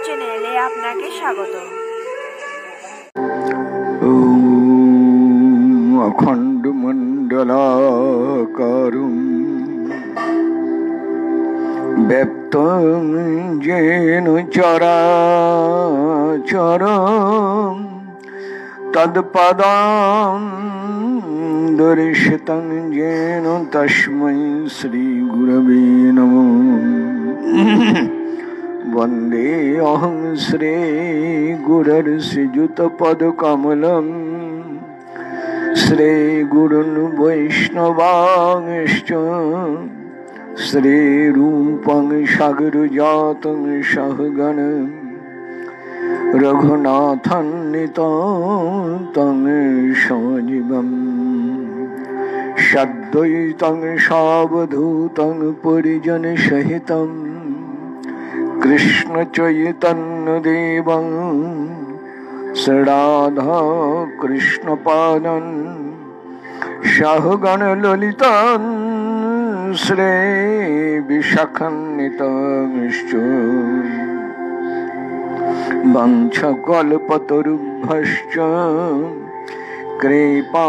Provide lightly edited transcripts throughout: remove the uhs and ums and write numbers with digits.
চ্যানেলে আপনাকে স্বাগত। অখণ্ড মণ্ডলাকারুম ব্যপ্তং যেন চরাচরম তৎপদং দর্শিতং যেন তস্मै শ্রী গুরবে নমঃ। वंदे अहं श्री गुरुर्श्रीयुतपदकमलं श्री गुरुन् वैष्णवांश्च श्रीरूपं सागरजातं सहगण रघुनाथान्वितं सजीवं सद्वैतं सावधूतं परिजनसहितं कृष्ण चैतन्य देवं राधा कृष्ण पादं सहगण ललितं श्री विशाखान्वितंश्च वंशकल्पतरुभ्यश्च कृपा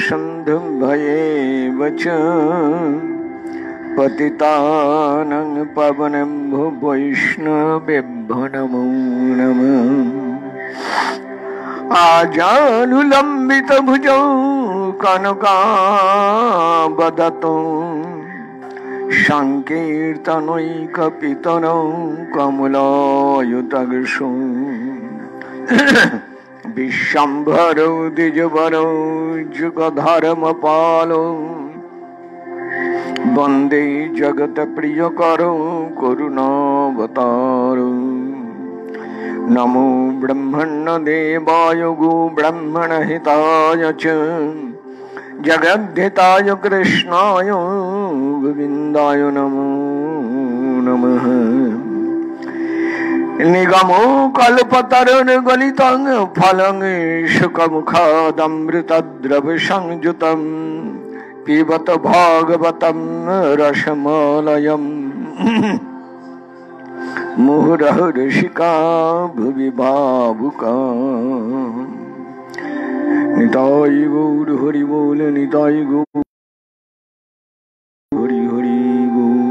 सिन्धुभ्येव च पतितानं पावनेभ्यो वैष्णवेभ्यो नमो नमः। आजानुलम्बितभुजौ कनकावदतौ संकीर्तनैकपितनौ कमलायुताक्षौ विश्वम्भरौ द्विजवरौ जुगधर्मपालौ वंदे जगत प्रियकरो करुणावतारो। नमो ब्रह्मण्य देवाय गो ब्रह्मण हिताय च जगद्धिताय कृष्णाय गोविन्दाय नमो नमः। निगमो कल्पतरुर्गलितं फलं शुकमुखादमृतद्रव संयुतं पिबत भागवतं रसमालयम् मुहुरः ऋषिका भुवि भावुका। निताय गौर हरि बोल निताय गौर हरि हरि बोल।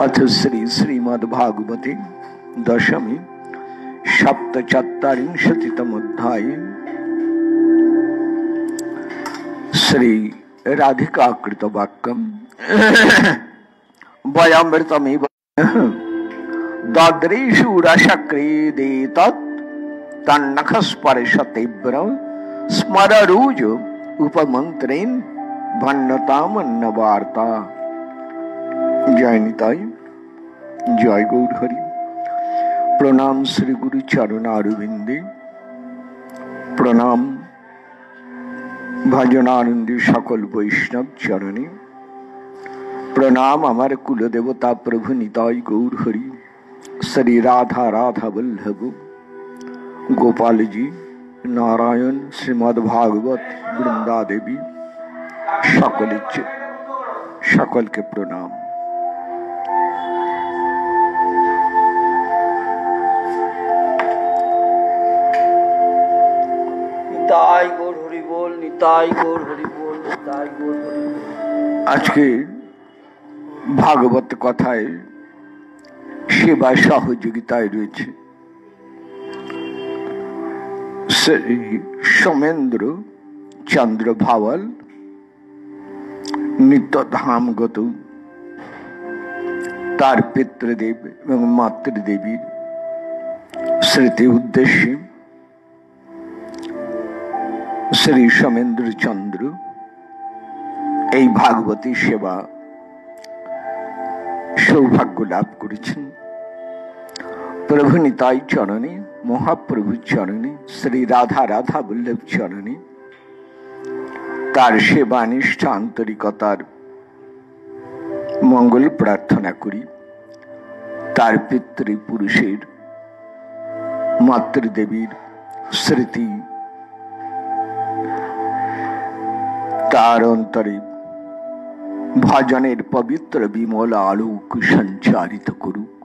अथ श्री श्रीमद्भागवते दशमी सप्तचत्वारिंशतितमोऽध्याये श्री राधिका कृत वाक्यम वयामृतमेव दद्रेषु रसक्रीडे तत् तन्नखस्पर्शतीव्र स्मररूज उपमंत्रेण भन्नतामन्नवार्ता। जय निताय जय गौर हरि। प्रणाम श्री गुरु चरणारविंदे, प्रणाम भजनानंदी सकल वैष्णव चरणे, प्रणाम हमार कुल देवता प्रभु निताय गौर हरि। श्री राधा राधा वल्लभ गोपाल जी नारायण श्रीमद् भागवत वृंदा देवी सकल के प्रणाम। निताय गौर हरि बोल निताय गौर हरि बोल निताय गौर हरि बोल। आज के भागवत कथाय सेवा सहयोगिताय रयेछे श्री सोमेंद्र चंद्र भावाल नित्यधामगत तार पितृदेव एवं मातृदेवी स्मृति उद्देश्य श्री सोमेंद्र चंद्र এই ভাগবতী সেবা সৌভাগ্য লাভ করেছেন। প্রভু নিতাই চরণে, মহাপ্রভু চরণে, শ্রী রাধা রাধা বল্লভ চরণে তার সেবা নিষ্ঠা আন্তরিকতার মঙ্গল প্রার্থনা করি। তার পিতৃপুরুষের মাতৃদেবীর স্মৃতি তার অন্তরে ভজনের পবিত্র বিমল আলোক সঞ্চারিত করুক,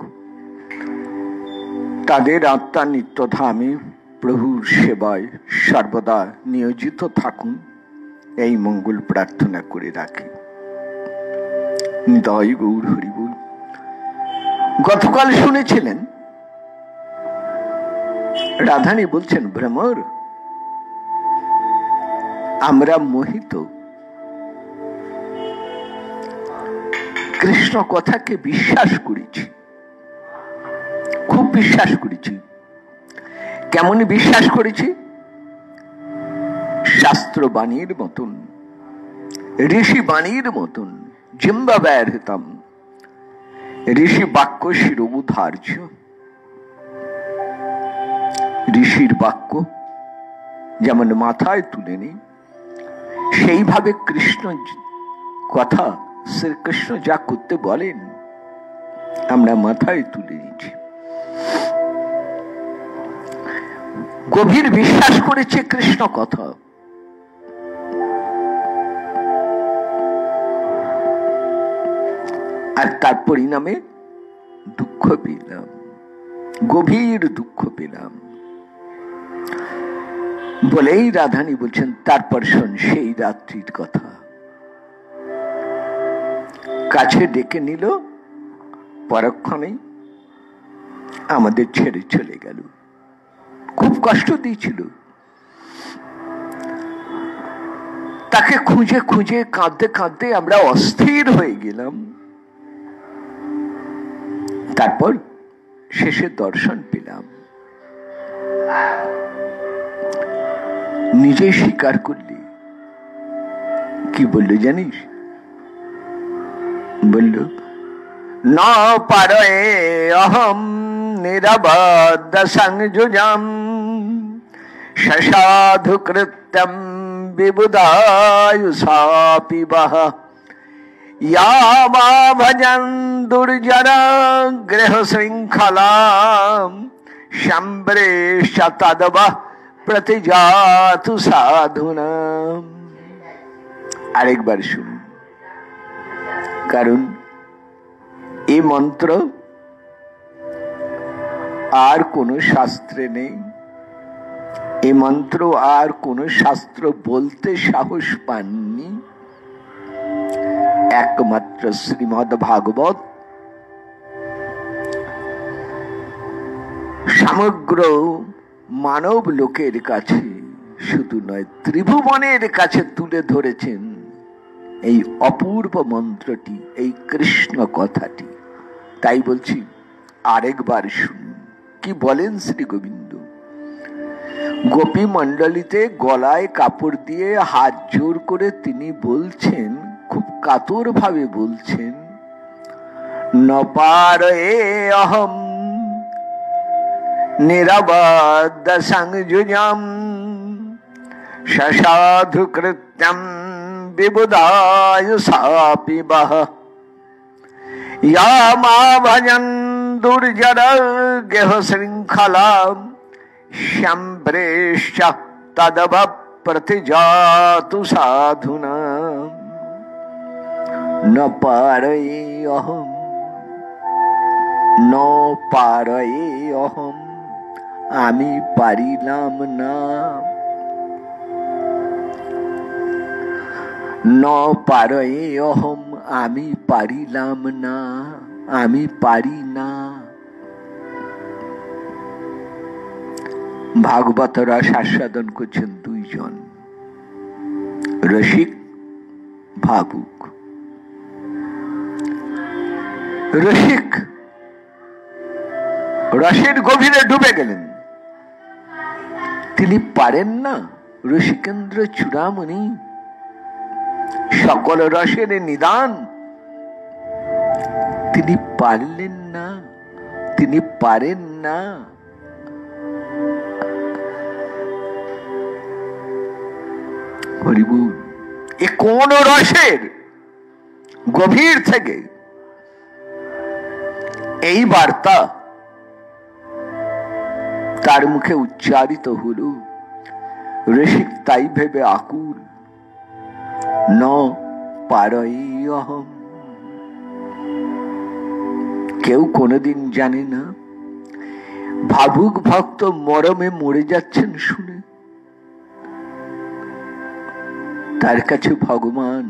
তাদের আত্মা নিত্যধামে প্রভুর সেবায় সর্বদা নিয়োজিত থাকুন, এই মঙ্গল প্রার্থনা করে রাখি। নিতাই গৌর হরি বল। গতকাল শুনেছিলেন রাধানী বলছেন, ভ্রমর, আমরা মোহিত, কৃষ্ণ কথাকে বিশ্বাস করেছি, খুব বিশ্বাস করেছি। কেমন বিশ্বাস করেছি? শাস্ত্র বাণীর মতন, ঋষি বাণীর মতন। জিম্বা ব্যর্হতাম, ঋষি বাক্য শিরোধার্য। ঋষির বাক্য যেমন মাথায় তুলে নেই, সেইভাবে কৃষ্ণ কথা, শ্রীকৃষ্ণ যা করতে বলেন আমরা মাথায় তুলে নিচ্ছি। গভীর বিশ্বাস করেছে কৃষ্ণ কথা। আর তার পরিণামে দুঃখ পেলাম, গভীর দুঃখ পেলাম। বলেই রাধানী বলছেন, তারপর শোন সেই রাত্রির কথা। কাছে ডেকে নিল, পরক্ষণেই আমাদের ছেড়ে চলে গেল। খুব কষ্ট দিয়েছিল। তাকে খুঁজে খুঁজে কাঁদতে কাঁদতে আমরা অস্থির হয়ে গেলাম। তারপর শেষে দর্শন পেলাম। নিজে স্বীকার করলি। কি বললো জানিস? বলল, না পারে অহম নিরবদ্ধ সংযুজম সাধু কৃত্যম বিবুধায়ুষাপি বহ ইয়া মা ভজন দুর্জর গৃহ শৃঙ্খলাম সম্ব্রেশ তদব প্রতিজাতু সাধুনাম। আরেকবার শুনুন, কারণ এই মন্ত্র আর কোন শাস্ত্রে নেই। এই মন্ত্র আর কোন শাস্ত্র বলতে সাহস পাননি। একমাত্র শ্রীমদ্ ভাগবত সমগ্র মানব লোকের কাছে শুধু নয়, ত্রিভুবনের কাছে তুলে ধরেছেন এই অপূর্ব মন্ত্রটি, এই কৃষ্ণ কথাটি। তাই বলছি, আরেকবার শুনুন কি বলেন শ্রী গোবিন্দ। গোপী মণ্ডলীতে গলায় কাপড় দিয়ে হাত জোর করে তিনি বলছেন, খুব কাতর ভাবে বলছেন, নপারে অহম নিরবদ্ধ সংযুজম সাধু কৃত্যম বিবুধায়ুষাপি বহ ইয়া মা ভজন দুর্জর গেহ শৃঙ্খলাম সম্ব্রেশ তদব প্রতিজাতু সাধুনাম। ন পারে অহম, ন পারে অহম, আমি পারিলাম না। ন পারে অহম, আমি পারিলাম না, আমি পারি না। ভাগবত রস আস্বাদন করছেন দুইজন, রসিক ভাবুক। রসিক রসের গভীরে ডুবে গেলেন, তিনি পারেন না। রসিকেন্দ্র চূড়ামণি, সকল রসের নিদান, তিনি পারলেন না, তিনি পারেন না। হরিবুল, এ কোন রসের গভীর থেকে এই বার্তা তার মুখে উচ্চারিত হল। রসিক তাই ভেবে আকুল, ন পারই অহম। কেউ কোনোদিন জানে না ভাবুক ভক্ত মরমে মরে যাচ্ছেন শুনে তার কাছে ভগবান,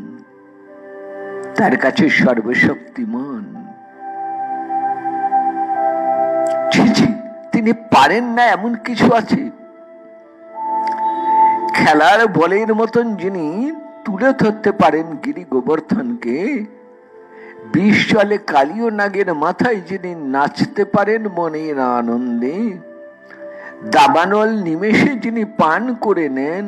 তার কাছে সর্বশক্তিমান। তিনি পারেন না এমন কিছু আছে? খেলার বলের মতন যিনি তুলে ধরতে পারেন গিরি গোবর্ধনকে, বিষ জলে কালীয় নাগের মাথায় যিনি নাচতে পারেন মনের আনন্দে, দাবানল নিমেষে যিনি পান করে নেন,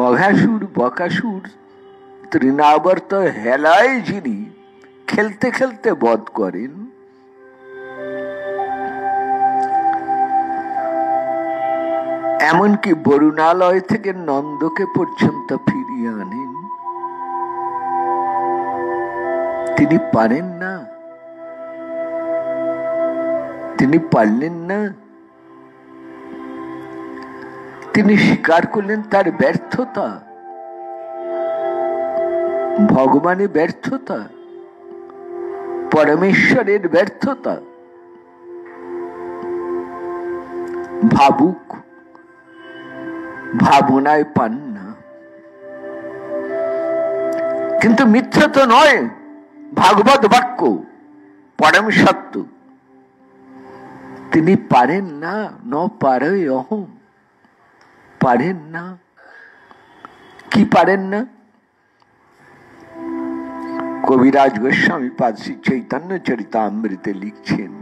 অঘাসুর বকাসুর তৃণাবর্ত হেলায় যিনি খেলতে খেলতে বধ করেন, এমনকি বরুণালয় থেকে নন্দকে পর্যন্ত ফিরিয়ে আনেন, তিনি পারেন না? তিনি পারলেন না? তিনি স্বীকার করলেন তার ব্যর্থতা, ভগবানের ব্যর্থতা, পরমেশ্বরের ব্যর্থতা। ভাবুক, ভাবনায় পান না, কিন্তু মিথ্যা তো নয়, ভাগবত বাক্য, পরম সত্য। তিনি পারেন না, ন পারে অহম, পারেন না। কি পারেন না? কবিরাজ গোস্বামী পাদ শ্রী চৈতন্য চরিতামৃতে লিখছেন,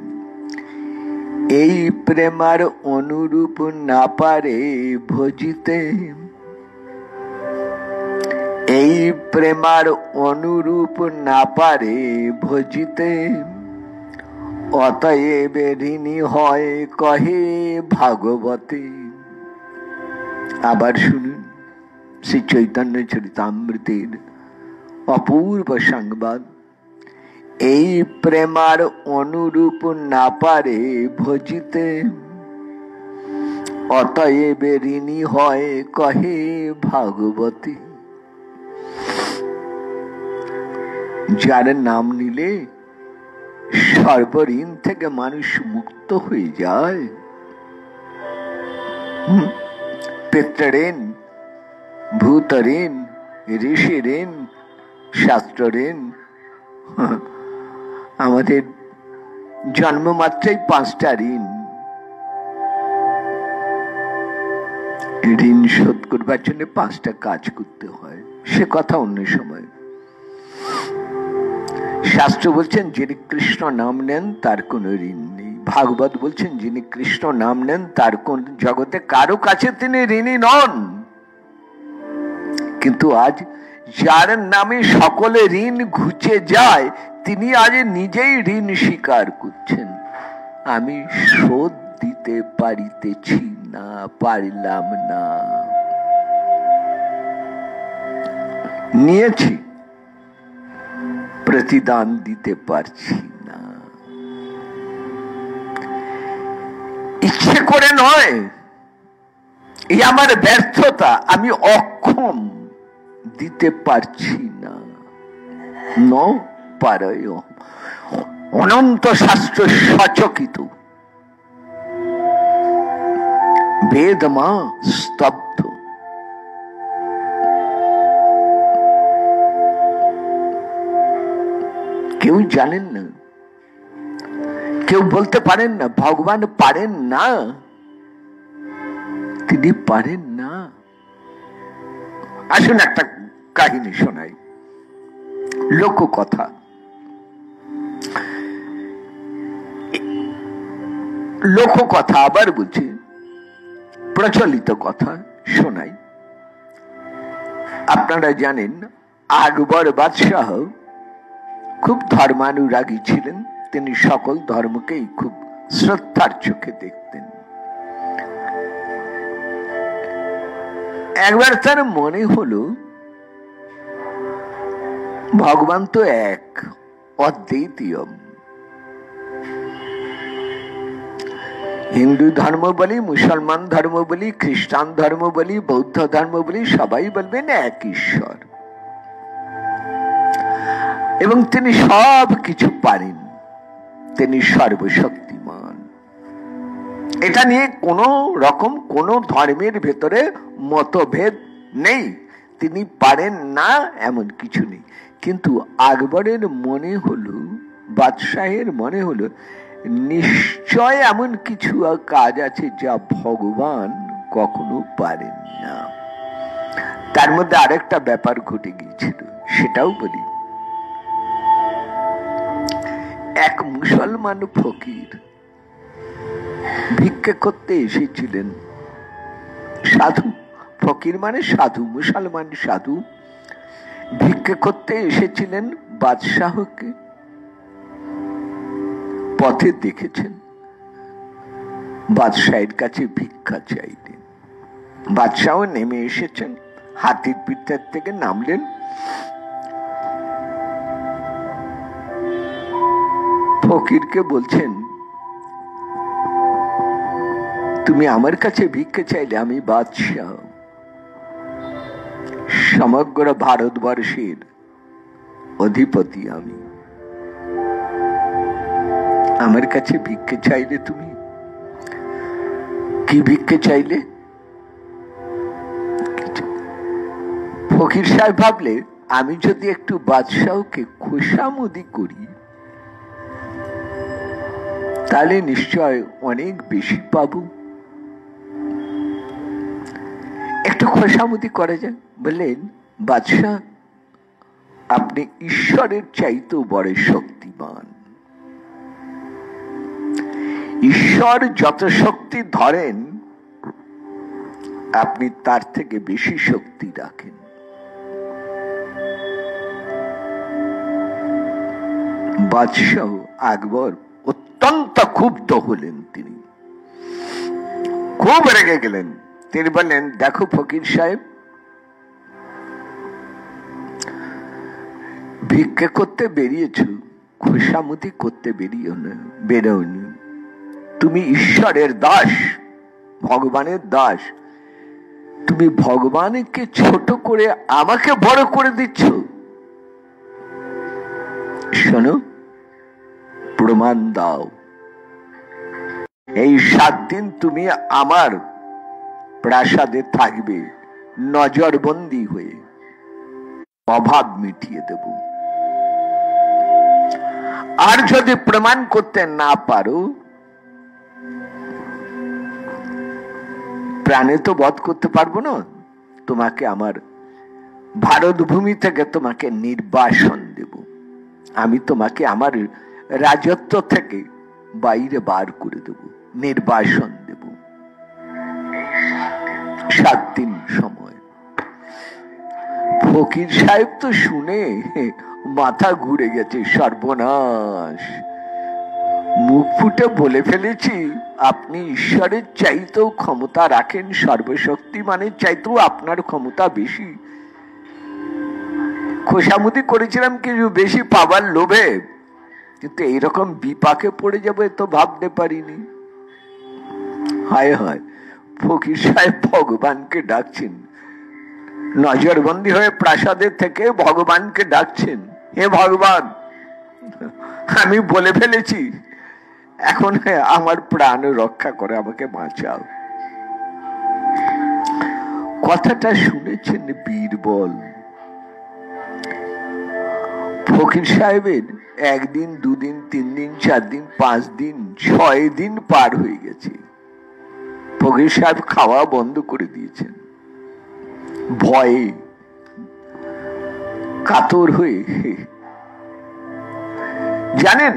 এই প্রেমার অনুরূপ না পারে ভজিতে, এই প্রেমার অনুরূপ না পারে ভজিতে, অতএব ঋণী হয় কহে ভাগবতে। আবার শুনুন শ্রী চৈতন্য চরিতামৃতের অপূর্ব সংবাদ, এই প্রেমার অনুরূপ না পারে ভজিতে, অতএব ঋণী হয় কহে ভাগবতী। যার নাম নিলে সর্বঋণ থেকে মানুষ মুক্ত হয়ে যায়, পিতৃঋণ, ভূতঋণ, ঋষিঋণ, শাস্ত্রঋণ। আমাদের জন্মমাত্রেই 5টা ঋণ। ঋণ শোধ করবার জন্য 5টা কাজ করতে হয়, সে কথা অন্য সময়। শাস্ত্র বলছেন যিনি কৃষ্ণ নাম নেন তার কোনো ঋণ নেই। ভাগবত বলছেন যিনি কৃষ্ণ নাম নেন তার কোন জগতে কারো কাছে তিনি ঋণী নন। কিন্তু আজ যার নামে সকলে ঋণ ঘুচে যায়, তিনি আজ নিজেই ঋণ স্বীকার করছেন। আমি শোধ দিতে পারিতেছি না, পারলাম না, নিয়েছি, প্রতিদান দিতে পারছি না। ইচ্ছে করে নয়, এই আমার ব্যর্থতা, আমি অক্ষম, দিতে পারছি না। ন পারয়। অনন্ত শাস্ত্র সচকিত, বেদ মা স্তব্ধ। কেউ জানেন না, কেউ বলতে পারেন না ভগবান পারেন না, তিনি পারেন না। আসুন একটা কাহিনী শোনাই, লোককথা। লোককথা আবার বলছি, প্রচলিত কথা শোনাই। আপনারা জানেন আকবর বাদশাহ খুব ধর্মানুরাগী ছিলেন, তিনি সকল ধর্মকেই খুব শ্রদ্ধার চোখে দেখতেন। একবার তার মনে হলো ভগবান তো এক, অদ্বিতীয়, হিন্দু ধর্ম বলি, মুসলমান ধর্ম বলি, খ্রিস্টান ধর্ম বলি, বৌদ্ধ ধর্ম বলি, সবাই বলবেন এক ঈশ্বর, এবং তিনি সব কিছু পারেন, তিনি সর্বশক্তিমান। এটা নিয়ে কোন রকম কোন ধর্মের ভেতরে মতভেদ নেই। তিনি পারেন না এমন কিছু নেই। কিন্তু আকবরের মনে হলো, বাদশাহের মনে হলো, নিশ্চয় এমন কিছু কাজ আছে যা ভগবান কখনো পারেন না। তার মধ্যে আরেকটা ব্যাপার ঘটে গিয়েছিল, সেটাও বলি। এক মুসলমান ফকির ভিক্ষে করতে এসেছিলেন। সাধু, ফকির মানে সাধু, মুসলমান সাধু ভিক্ষে করতে এসেছিলেন বাদশাহকে। পথে দেখেছেন, বাদশাহের কাছে ভিক্ষা চাইলেন। বাদশাহ নেমে এসেছেন, হাতির পিঠের থেকে নামলেন, ফকিরকে বলছেন, তুমি আমার কাছে ভিক্ষে চাইলে, আমি বাদশাহ, সমগ্র ভারতবর্ষের অধিপতি আমি, আমার কাছে ভিক্ষে চাইলে তুমি কি ভিক্ষে চাইলে? ফকির সাহেব ভাবলে, আমি যদি একটু বাদশাহকে খোশামদি করি তাহলে নিশ্চয় অনেক বেশি পাবো। একটু খোশামদি করা যায়। বললেন, বাদশাহ, আপনি ঈশ্বরের চাইতেও বড় শক্তিমান। ঈশ্বর যত শক্তি ধরেন, আপনি তার থেকে বেশি শক্তি রাখেন। বাদশাহ আকবর অত্যন্ত ক্ষুব্ধ হলেন, তিনি খুব রেগে গেলেন। তিনি বললেন, দেখো ফকির সাহেব, ভিক্ষে করতে বেরিয়েছ, খোশামতি করতে বেরোনি। তুমি ঈশ্বরের দাস, ভগবানের দাস। তুমি ভগবানকে ছোট করে আমাকে বড় করে দিচ্ছ। শোনো, প্রমাণ দাও। এই 7 দিন তুমি আমার প্রাসাদে থাকবে নজরবন্দি হয়ে, অভাব মিটিয়ে দেব। আর যদি প্রমাণ করতে না পারো, প্রাণে তো বধ করতে পারবো না, তোমাকে আমার ভারত ভূমি থেকে তোমাকে নির্বাসন দেব। আমি তোমাকে আমার রাজত্ব থেকে বাইরে বার করে দেব, নির্বাসন দেব। 7 দিন সময়। ফকির সাহেব তো শুনে মাথা ঘুরে গেছে, সর্বনাশ, মুখ ফুটে বলে ফেলেছি, আপনি ঈশ্বরের চাইতেও ক্ষমতা রাখেন, সর্বশক্তিমানের চাইতেও আপনার ক্ষমতা বেশি। খোশামুদি করেছিলাম কিছু বেশি পাবার লোভে, কিন্তু এইরকম বিপাকে পড়ে যাবে তো ভাবতে পারিনি। হায় হায়, ফকির সাহেব ভগবানকে ডাকছেন, নজরবন্দি হয়ে প্রাসাদের থেকে ভগবানকে ডাকছেন, হে ভগবান, আমি বলে ফেলেছি, এখন আমার প্রাণ রক্ষা করে আমাকে বাঁচাও। কথাটা শুনেছেন বীরবল। ফকির সাহেবের 1 দিন, 2 দিন, 3 দিন, 4 দিন, 5 দিন, 6 দিন পার হয়ে গেছে। ফকির সাহেব খাওয়া বন্ধ করে দিয়েছেন, ভয়ে কাতর হয়ে। জানেন,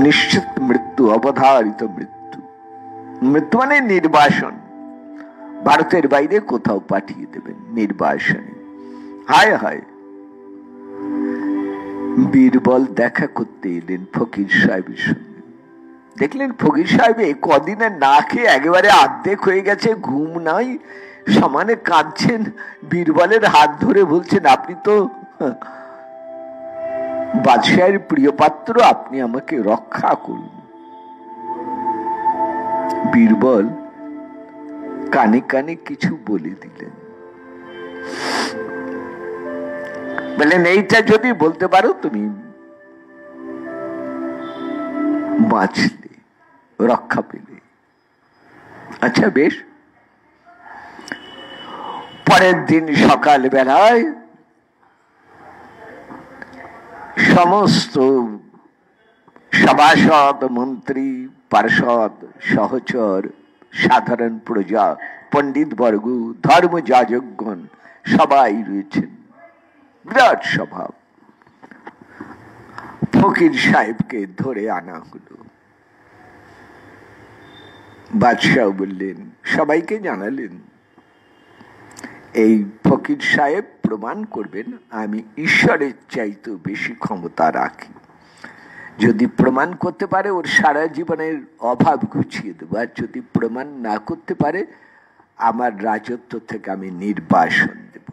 নিশ্চিত মৃত্যু, অবধারিত মৃত্যু। মৃত্যু মানে নির্বাসন, ভারতের বাইরে কোথাও পাঠিয়ে দেবেন নির্বাসনে। হায় হায়। বীরবল দেখা করতে এলেন ফকির সাহেবের সঙ্গে। দেখলেন ফকির সাহেব কদিনে না খেয়ে একেবারে অর্ধেক হয়ে গেছে, ঘুম নাই, সমানে কাঁদছেন। বীরবলের হাত ধরে বলছেন, আপনি তো বাদশাহের প্রিয় পাত্র, আপনি আমাকে রক্ষা করুন। বীরবল কানে কানে কিছু বলে দিলেন, বললেন এইটা যদি বলতে পারো তুমি বাঁচলে, রক্ষা পেলে। আচ্ছা বেশ। পরের দিন সকাল বেলায় সমস্ত সভাসদ, মন্ত্রী, পার্ষদ, সহচর, সাধারণ প্রজা, পণ্ডিত বর্গ, ধর্ম যাজকগণ সবাই রয়েছেন। বিরাট সভা। ফকির সাহেবকে ধরে আনা হলো। বাদশাহ বললেন, সবাইকে জানালেন, এই ফকির সাহেব প্রমাণ করবেন আমি ঈশ্বরের চাইতেও বেশি ক্ষমতা রাখি। যদি প্রমাণ করতে পারে ওর সারা জীবনের অভাব ঘুচিয়ে দেবো, আর যদি প্রমাণ না করতে পারে আমার রাজত্ব থেকে আমি নির্বাসন দেব।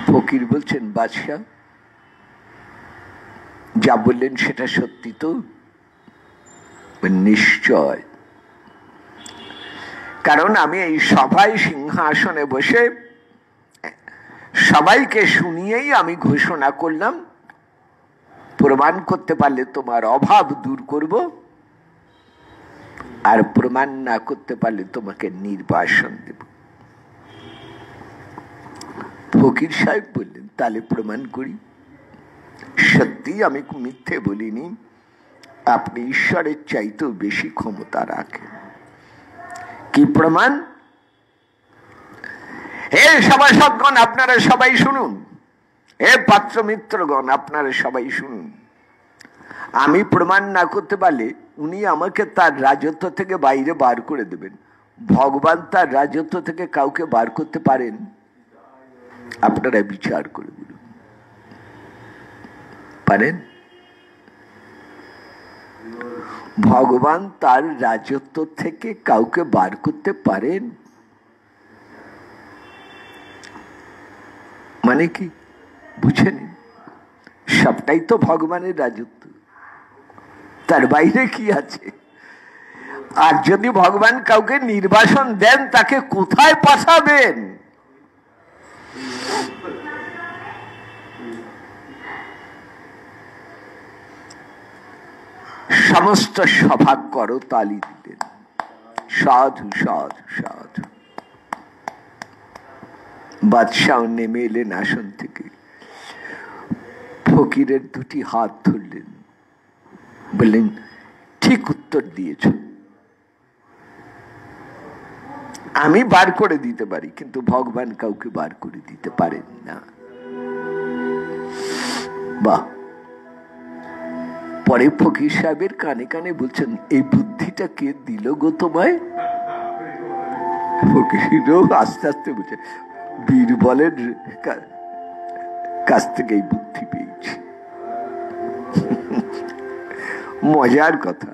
ফকির বলছেন, বাদশাহ যা বললেন সেটা সত্যি তো? নিশ্চয়, কারণ আমি এই সভায় সিংহাসনে বসে সবাইকে শুনিয়েই আমি ঘোষণা করলাম, প্রমাণ করতে পারলে তোমার অভাব দূর করব, আর প্রমাণ না করতে পারলে তোমাকে নির্বাসন দেব। ফকির সাহেব বললেন, তাহলে প্রমাণ করি। সত্যি আমি মিথ্যে বলিনি, আপনি ঈশ্বরের চাইতেও বেশি ক্ষমতা রাখেন। কি প্রমাণ? হে সভাসদগণ আপনারা সবাই শুনুন, হে পাত্র মিত্রগণ আপনারা সবাই শুনুন। আমি প্রমাণ না করতে পারলে উনি আমাকে তার রাজত্ব থেকে বাইরে বার করে দেবেন। ভগবান তার রাজত্ব থেকে কাউকে বার করতে পারেন? আপনারা বিচার করে বলুন, পারেন? ভগবান তার রাজত্ব থেকে কাউকে বার করতে পারেন? মানে কি বুঝেন? সবটাই তো ভগবানের রাজত্ব, তার বাইরে কি আছে? আর যদি ভগবান কাউকে নির্বাসন দেন তাকে কোথায় পাঠাবেন? সমস্ত সভা করতালি দিলেন, সাধু সাধু সাধু। বাদশাহ নেমে এলেন আসন থেকে, ফকিরের দুটি হাত ধরলেন, বললেন, ঠিক উত্তর দিয়েছ, আমি বার করে দিতে পারি, কিন্তু ভগবান কাউকে বার করে দিতে পারেন না। বাহ। পরে ফকির সাহেবের কানে কানে বলছেন, এই বুদ্ধিটা কে দিল গো তোমায়? ফকিরও আস্তে আস্তে বলছে, বীরবলের কাছ থেকে এই বুদ্ধি পেয়েছি। মজার কথা,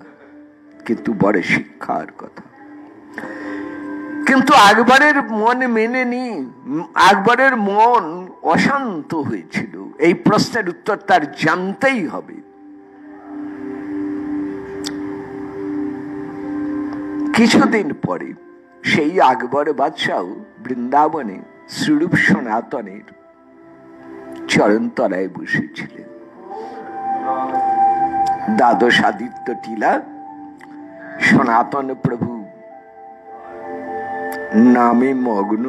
কিন্তু বড় শিক্ষার কথা। কিন্তু আকবরের মন মেনেনি, আকবরের মন অশান্ত হয়েছিল। এই প্রশ্নের উত্তর তার জানতেই হবে। কিছুদিন পরে সেই আকবর বাদশাহ বৃন্দাবনে শ্রীরূপ সনাতনের চরণতলায় বসেছিলেন। দ্বাদশ আদিত্য টিলা সনাতন প্রভু নামে মগ্ন,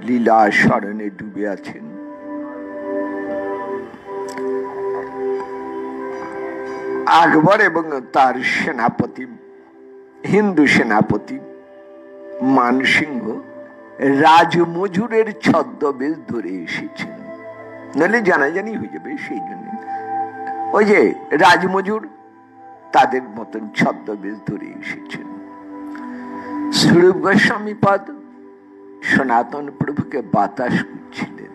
লীলা স্মরণে ডুবে আছেন। আকবর এবং তার সেনাপতি, হিন্দু সেনাপতি মানসিংহ রাজমজুরের ছদ্মবেশ ধরে এসেছেন, নাহলে জানাজানি হয়ে যাবে। সেই জন্য ওই যে রাজমজুর, তাদের মতন ছদ্মবেশ ধরে এসেছেন। স্বরূপ গোস্বামী পদ সনাতন প্রভুকে বাতাস করছিলেন।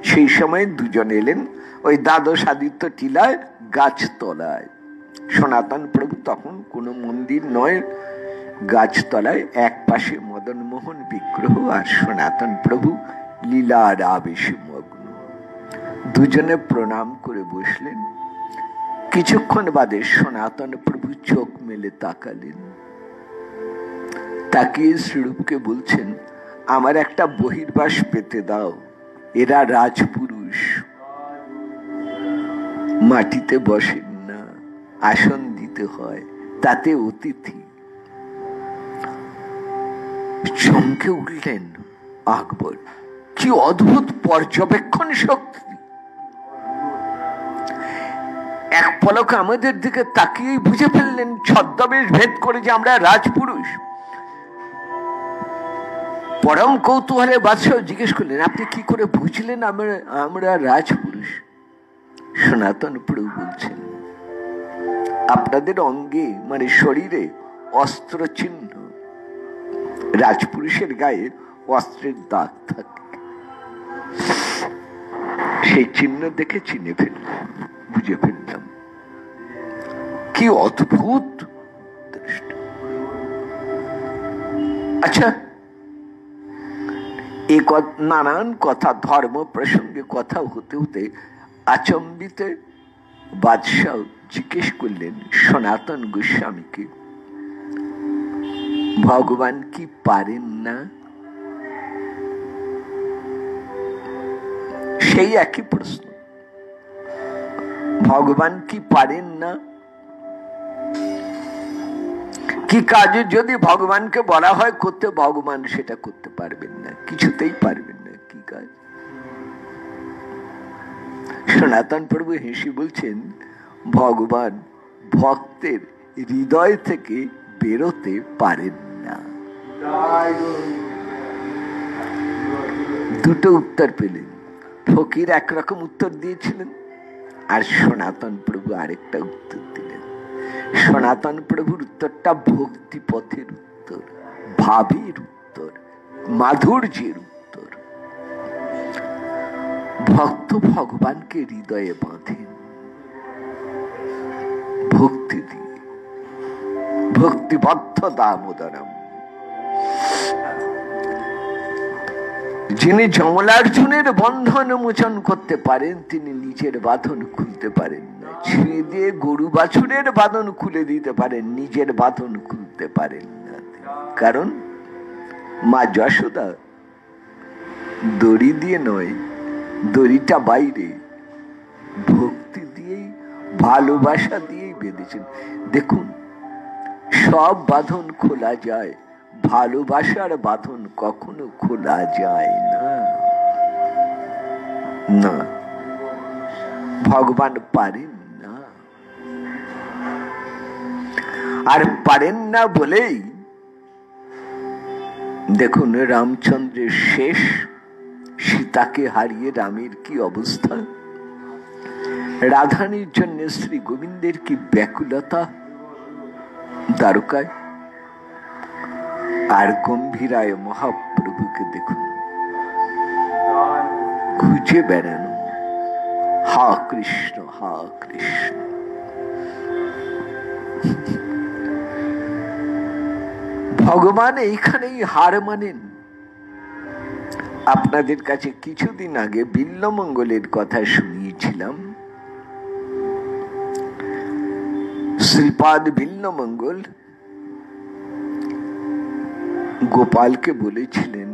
সেই সময় দুজন এলেন ওই দ্বাদশ আদিত্য টিলায় গাছতলায়। সনাতন প্রভু তখন কোনো মন্দির নয়, গাছতলায় এক পাশে মদন মোহন বিগ্রহ, আর সনাতন প্রভু লীলার আবেশে মগ্ন। দুজনে প্রণাম করে বসলেন। কিছুক্ষণ বাদে সনাতন প্রভু চোখ মেলে তাকালেন। তাকিয়ে শ্রীরূপকে বলছেন, আমার একটা বহির্বাস পেতে দাও, এরা রাজপুরুষ, মাটিতে বসেন না, আসন দিতে হয়, তাতে অতিথি। চমকে উঠলেন আকবর, কি অদ্ভুত পর্যবেক্ষণ শক্তি! এক পলক আমাদের দিকে তাকিয়েই বুঝে ফেললেন, ছদ্মবেশ ভেদ করে যে আমরা রাজপুরুষ। পরম কৌতূহলে বাদশাহ জিজ্ঞেস করলেন, আপনি কি করে বুঝলেন আমরা রাজপুরুষ? সনাতন প্রভু বলছেন, আপনাদের অঙ্গে মানে শরীরে অস্ত্র চিহ্ন, রাজপুরুষের গায়ে অস্ত্রের দাগ থাকে, সেই চিহ্ন দেখে চিনে ফেললাম, বুঝে ফেললাম। কি অদ্ভুত দৃষ্টি! আচ্ছা, এই নানান কথা, ধর্ম প্রসঙ্গে কথা হতে হতে আচম্বিতে বাদশাহ জিজ্ঞেস করলেন সনাতন গোস্বামীকে, ভগবান কি পারেন না? সেই একই প্রশ্ন, ভগবান কি পারেন না? কি কাজে যদি ভগবানকে বলা হয় করতে, ভগবান সেটা করতে পারবেন না, কিছুতেই পারবেন না। কি কাজ? সনাতন প্রভু হেসে বলছেন, ভগবান ভক্তের হৃদয় থেকে বেরোতে পারেন না। দুটো উত্তর পেলেন। ফকির একরকম উত্তর দিয়েছিলেন, আর সনাতন প্রভু আরেকটা উত্তর দিলেন। সনাতন প্রভুর উত্তরটা ভক্তি পথের উত্তর, ভাবের উত্তর, মাধুর্যের উত্তর। ভক্ত ভগবানকে হৃদয়ে বাঁধেন ভক্তি দিয়ে, ভক্তিবদ্ধ দামোদরম। যিনি যমলার্জুনের বন্ধন মোচন করতে পারেন, তিনি নিজের বাঁধন খুলতে পারেন না। ছিঁড়ে দিয়ে গরু বাছুরের বাঁধন খুলে দিতে পারেন, নিজের বাঁধন খুলতে পারেন না। কারণ মা যশোদা দড়ি দিয়ে নয়, দড়িটা বাইরে, ভক্তি দিয়েই, ভালোবাসা দিয়েই বেঁধেছেন। দেখুন, সব বাঁধন খোলা যায়, ভালোবাসার বাঁধন কখনো খোলা যায় না। না, ভগবান পারেন না। আর পারেন না বলেই দেখুন রামচন্দ্রের শেষ, সীতাকে হারিয়ে রামের কি অবস্থা, রাধানির জন্য শ্রী গোবিন্দের কি ব্যাকুলতা দ্বারকায়। আর গম্ভীরায় মহাপ্রভুকে দেখুন, খুঁজে বেড়ানো, হা কৃষ্ণ হা কৃষ্ণ। ভগবান এইখানেই হার মানেন। আপনাদের কাছে কিছুদিন আগে বিল্লমঙ্গলের কথা শুনিয়েছিলাম। শ্রীপাদ বিল্লমঙ্গল গোপালকে বলেছিলেন,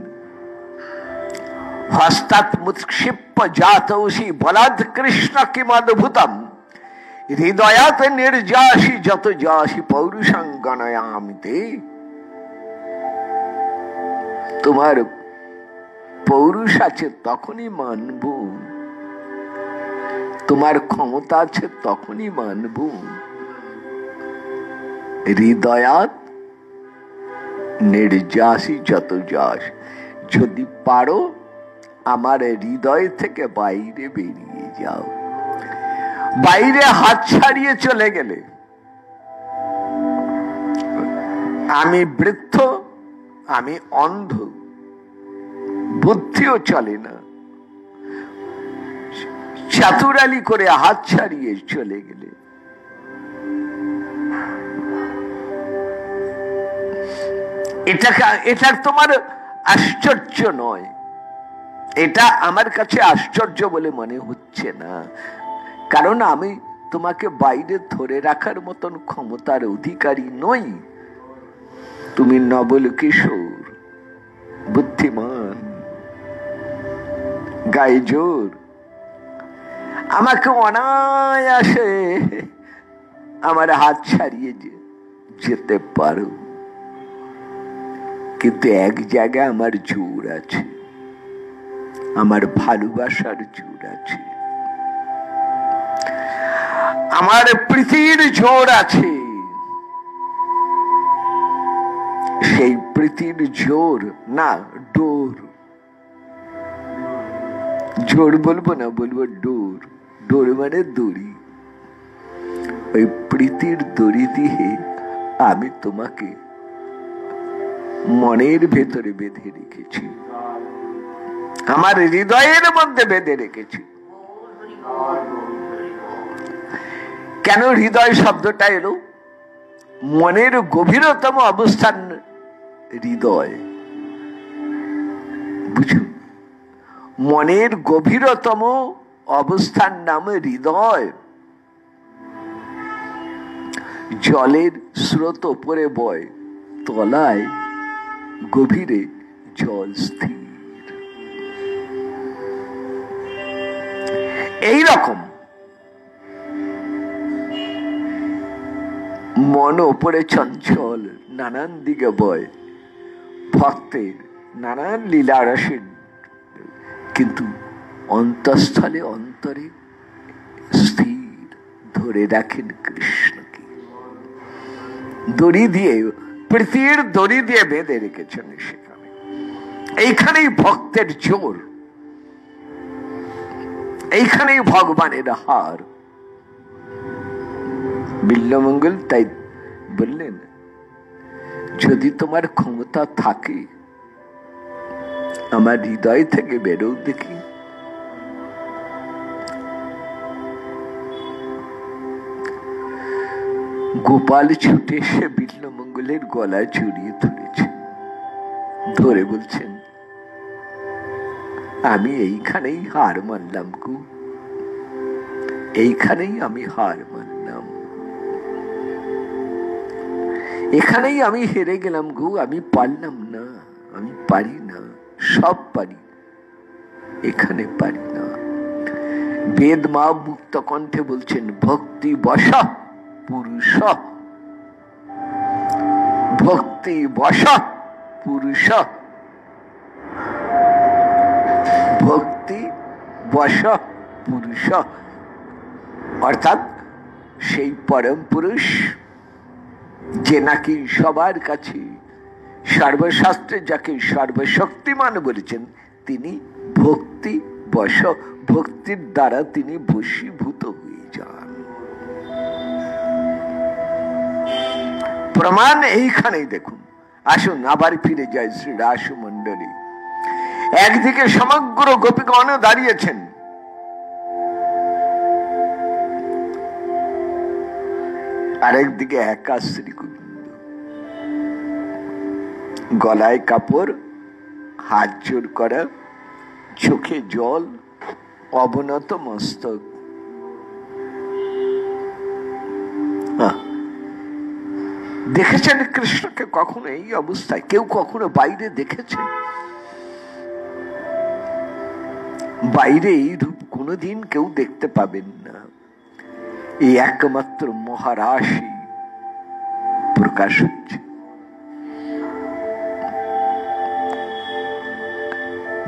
হস্তাৎমুৎক্ষিপ্য জাতৌসি বলাদ কৃষ্ণ কিমদ্ভুতম হৃদয়াত নির্যাসি যত যাসি পৌরুষং গণয়ামিতে। তোমার পৌরুষ আছে তখনই মানব, তোমার ক্ষমতা আছে তখনই মানব। হৃদয়াত নির্যাসি যত যাস, যদি পারো আমার হৃদয় থেকে বাইরে বেরিয়ে যাও। বাইরে হাত ছাড়িয়ে চলে গেলে আমি বৃদ্ধ, আমি অন্ধ, বুদ্ধিও চলে না, চাতুরালি করে হাত ছাড়িয়ে চলে গেলে এটা তোমার আশ্চর্য নয়। এটা আমার কাছে আশ্চর্য বলে মনে হচ্ছে না, কারণ আমি তোমাকে বাইরে ধরে রাখার মতন ক্ষমতার অধিকারী নই। তুমি নবল কিশোর, বুদ্ধিমান, গায়ে জোর, আমাকে অনায়াসে আমার হাত ছাড়িয়ে যেতে পারো, কিন্তু এক জায়গায় আমার জোর আছে, আমার ভালোবাসার জোর আছে, আমার প্রীতির জোর আছে। সেই প্রীতির জোর না, ডোর, জোর বলবো না, বলবো ডোর। ডোর মানে দড়ি। ওই প্রীতির দড়ি দিয়ে আমি তোমাকে মনের ভেতরে বেঁধে রেখেছি, আমার হৃদয়ের মধ্যে বেঁধে রেখেছি। কেন হৃদয় শব্দটা এলো? মনের গভীরতম অবস্থান হৃদয়, বুঝুন, মনের গভীরতম অবস্থান নাম হৃদয়। জলের স্রোত উপরে বয়, তলায় গভীরে জল স্থির। এই রকম মন ওপরে চঞ্চল, নানান দিকে বয়, ভক্তের নানান লীলা রসের, কিন্তু অন্তঃস্থলে অন্তরে স্থির ধরে রাখেন কৃষ্ণকে। দড়ি দিয়ে, প্রীতির দড়ি দিয়ে বেঁধে রেখেছেন সেখানে। এইখানেই ভক্তের জোর, এইখানেই ভগবানের হার। বিল্লমঙ্গল তাই বললেন, যদি তোমার ক্ষমতা থাকে আমার হৃদয় থেকে বেরো দেখি। গোপাল ছুটে এসে বিল্লমঙ্গলের গলায় জড়িয়ে ধরেছে, ধরে বলছেন, আমি এইখানেই হার মানলাম গো, এইখানেই আমি হার মানলাম, এখানেই আমি হেরে গেলাম গো, আমি পারলাম না, আমি পারি না, সব পারি, এখানে পারি না। বেদ মা মুক্ত কণ্ঠে বলছেন, ভক্তি বশ পুরুষ, ভক্তি বশ পুরুষ, ভক্তি বশ পুরুষ, অর্থাৎ সেই পরম পুরুষ যে নাকি সবার কাছে, সর্বশাস্ত্রে যাকে সর্বশক্তিমান বলেছেন, তিনি ভক্তি বশ, ভক্তির দ্বারা তিনি বশীভূত হয়ে যান। প্রমাণ এইখানেই দেখুন। আসুন আবার ফিরে যাই শ্রী রাস মন্ডলী। একদিকে সমগ্র গোপীগণ দাঁড়িয়েছেন, আরেকদিকে একা শ্রীগোবিন্দ, গলায় কাপড়, হাত জোর করা, চোখে জল, অবনত মস্তক। দেখেছেন কৃষ্ণকে কখনো এই অবস্থায়? কেউ কখনো বাইরে দেখেছেন? বাইরে এই রূপ কোনোদিন কেউ দেখতে পাবেন না। এই একমাত্র মহারাশি প্রকাশ হচ্ছে।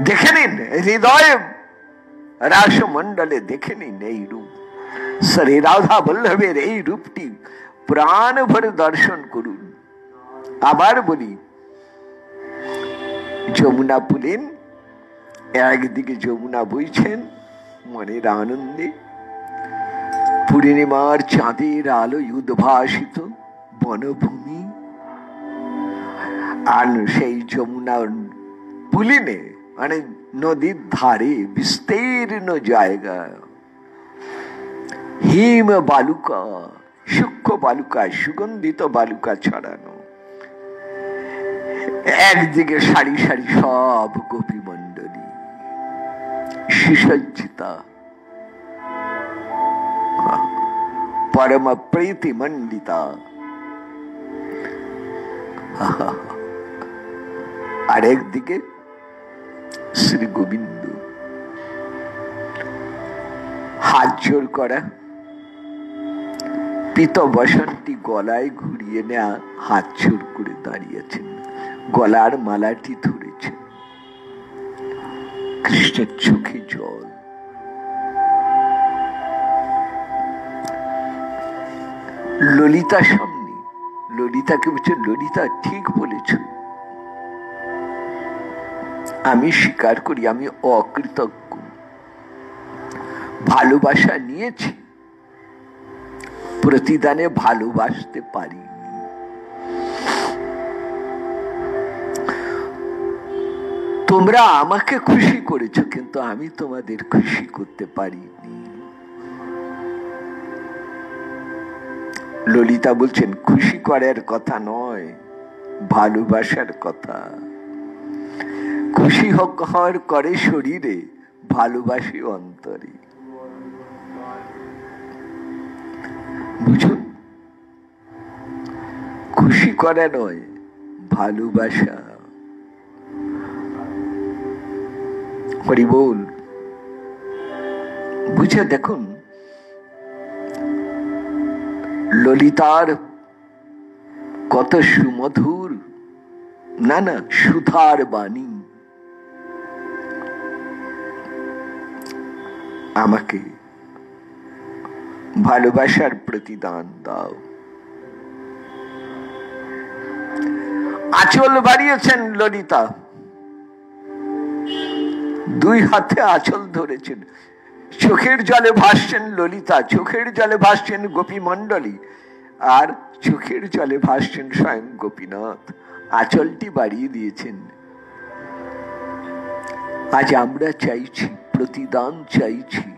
দেখে নিন হৃদয় রাসমণ্ডলে, দেখে নিন এই রূপ। শ্রী রাধা বল্লভের এই রূপটি প্রাণ ভরে দর্শন করুন। আবার বলি, যমুনা পুলিন, একদিকে যমুনা বইছেন মনের আনন্দে, পূর্ণিমার চাঁদের আলোয় উদ্ভাসিত বনভূমি, আর সেই যমুনা পুলিনে মানে নদীর ধারে বিস্তীর্ণ জায়গা, হিম বালুকা, সূক্ষ্ম বালুকা, সুগন্ধিত বালুকা ছড়ানো, একদিকে সারি সারি সব গোপী মন্ডলী সুসজ্জিতা, পরম প্রীতি মণ্ডিতা, আর একদিকে শ্রী গোবিন্দ, হাত জোর করা, পিত বসন্তী গলায় ঘুরিয়ে নেয়া, হাত জোর করে দাঁড়িয়েছেন, গলার মালাটি ধরেছেন। কৃষ্ণের চোখে জল। ললিতা সামনে, ললিতাকে বলছে, ললিতা ঠিক বলেছ, আমি স্বীকার করি আমি অকৃতজ্ঞ, ভালোবাসা নিয়েছি, প্রতিদানে ভালোবাসতে পারিনি। তোমরা আমাকে খুশি করেছ, কিন্তু আমি তোমাদের খুশি করতে পারিনি। ললিতা বলছেন, খুশি করার কথা নয়, ভালোবাসার কথা। খুশি হওয়ার করে শরীরে, ভালোবাসি অন্তরে। বুঝুন, খুশি করা নয়, ভালোবাসা। হরি বল। বুঝে দেখুন, ললিতার কত সুমধুর, না না সুধার বাণী। আমাকে ভালোবাসার প্রতিদান দাও। আঁচল বাড়িয়েছেন ললিতা, দুই হাতে আঁচল ধরেছেন, চোখের জলে ভাসছেন ললিতা, চোখের জলে ভাসছেন গোপী মণ্ডলী, আর চোখের জলে ভাসছেন স্বয়ং গোপীনাথ। আঁচলটি বাড়িয়ে দিয়েছেন। আজ আমরা চাইছি, প্রতিদান চাইছি,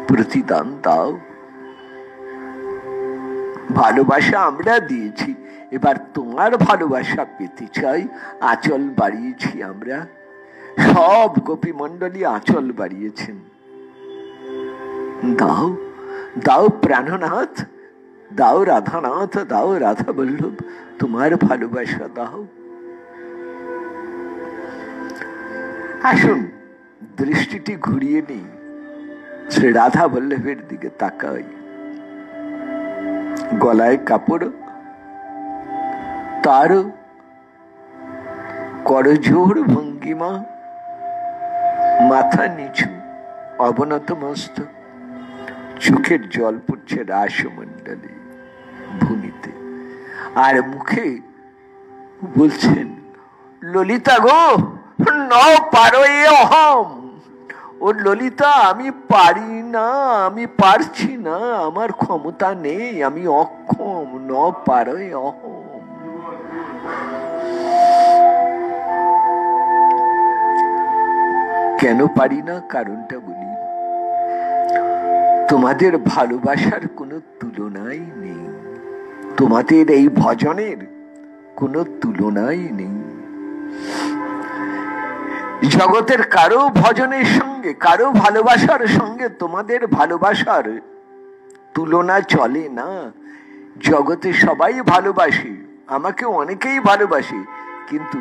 প্রতিদান দাও। ভালোবাসা আমরা দিয়েছি, এবার তোমার ভালোবাসা পেতে চাই। আঁচল বাড়িয়েছি আমরা, সব গোপী মণ্ডলী আঁচল বাড়িয়েছেন। দাও, দাও প্রাণনাথ, দাও রাধানাথ, দাও রাধা বল্লভ, তোমার ভালোবাসা দাও। আসুন দৃষ্টিটি ঘুরিয়ে নিই, শ্রী রাধা বল্লভের দিকে তাকাই। গলায় কাপড়, তার করজোড় ভঙ্গিমা, মাথা নিচু, অবনত মস্তক, চোখের জল পড়ছে রাসমণ্ডলে ভূমিতে, আর মুখে বলছেন, ললিতা গো ন পারো এ অহম। ও ললিতা, আমি পারি না, আমি পারছি না, আমার ক্ষমতা নেই, আমি অক্ষম, ন পারো এ অহম। কেন পারি না, কারণটা বলি। তোমাদের ভালোবাসার কোনো তুলনাই নেই, তোমাদের এই ভজনের কোনো তুলনাই নেই। জগতের কারো ভজনের সঙ্গে, কারো ভালোবাসার সঙ্গে তোমাদের ভালোবাসার তুলনা চলে না। জগতে সবাই ভালোবাসে, আমাকে অনেকেই ভালোবাসে, কিন্তু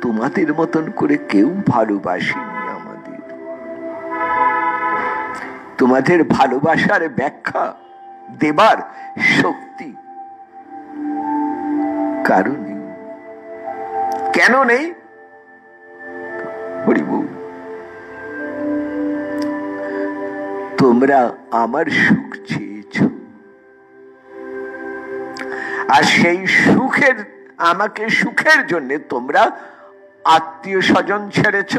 তোমাদের মতন করে কেউ ভালোবাসেনি আমাদের। তোমাদের ভালোবাসার ব্যাখ্যা দেবার শক্তি কারো নেই। কেন নেই? হরিবল। তোমরা আমার সুখ চেয়েছ, আর সেই সুখের, আমাকে সুখের জন্য তোমরা আত্মীয় স্বজন ছেড়েছ,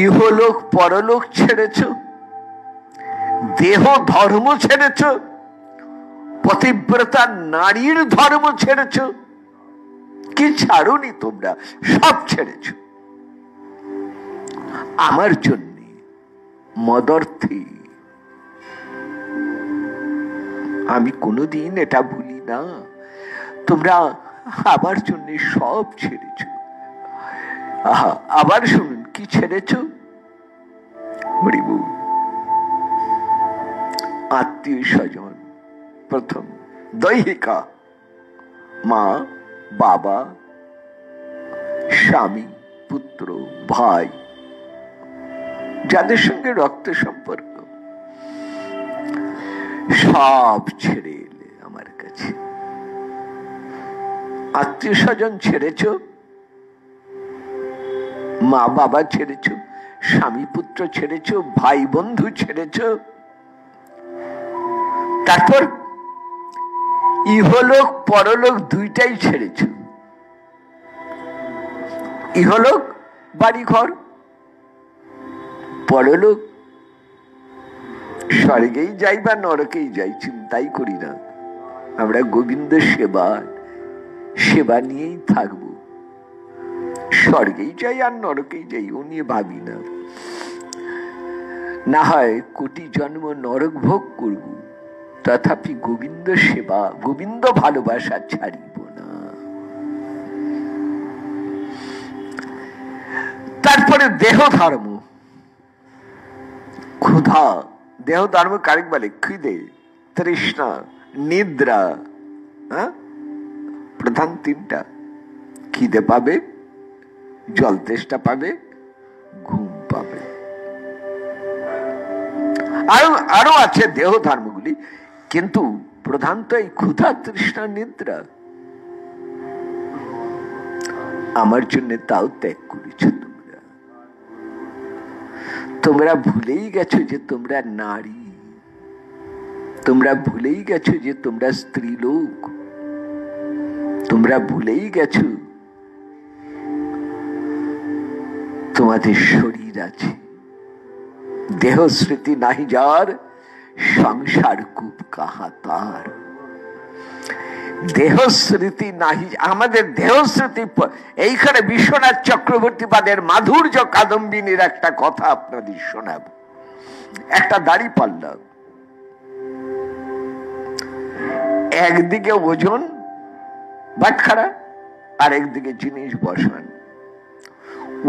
ইহলোক পরলোক ছেড়েছ, দেহ ধর্ম ছেড়েছ, পতিব্রতা নারীর ধর্ম ছেড়েছ। কি ছাড়ুনি তোমরা? সব ছেড়েছ আমার জন্য, মদর্থে। আমি কোনোদিন এটা ভুলি না। তোমরা আমার জন্য সব ছেড়েছ। আবার শুনুন, কি ছেড়েছ? আত্মীয় স্বজন প্রথম, দৈহিকা, মা, বাবা, স্বামী, পুত্র, ভাই, যাদের সঙ্গে রক্ত সম্পর্ক, সব ছেড়ে এলে আমার কাছে। আত্মীয় স্বজন ছেড়েছ, মা বাবা ছেড়েছ, স্বামী পুত্র ছেড়েছ, ভাই বন্ধু ছেড়েছ, তারপর ইহলোক পরলোক দুইটাই ছেড়েছ। ইহলোক বাড়ি ঘর, পরলোক স্বর্গেই যাই বা নরকেই যাই চিন্তাই করি না। আমরা গোবিন্দ সেবা নিয়েই থাকব। স্বর্গেই যাই আর নরকেই যাই ও নিয়ে ভাবি না। না হয় কোটি জন্ম নরক ভোগ করব, তথাপি গোবিন্দ সেবা, গোবিন্দ ভালোবাসা ছাড়িব না। তারপরে দেহ ধর্ম, ক্ষুধা, দেহ ধর্ম কারেক বলে খিদে, তৃষ্ণা, নিদ্রা, প্রধান তিনটা। খিদে পাবে, জল তেষ্টা পাবে, ঘুম পাবে। আরো আছে দেহ ধর্মগুলি, কিন্তু প্রধানত এই ক্ষুধা, তৃষ্ণা, নিদ্রা আমার জন্য তাও ত্যাগ করেছ তোমরা। তোমরা ভুলেই গেছো যে তোমরা নারী, তোমরা ভুলেই গেছো যে তোমরা স্ত্রী লোক, তোমরা ভুলেই গেছো তোমাদের শরীর আছে। দেহ স্মৃতি নাহি যার, সংসার কূপ কাহা তার। দেহ স্মৃতি নাহি, আমাদের দেহ স্মৃতি। এইখানে বিশ্বনাথ চক্রবর্তী পাদের মাধুর্য কাদম্বিনীর একটা কথা আপনাদের শোনাব। একটা দাড়ি পাল্লা, একদিকে ওজন বাটখারা, আর একদিকে জিনিস বসান।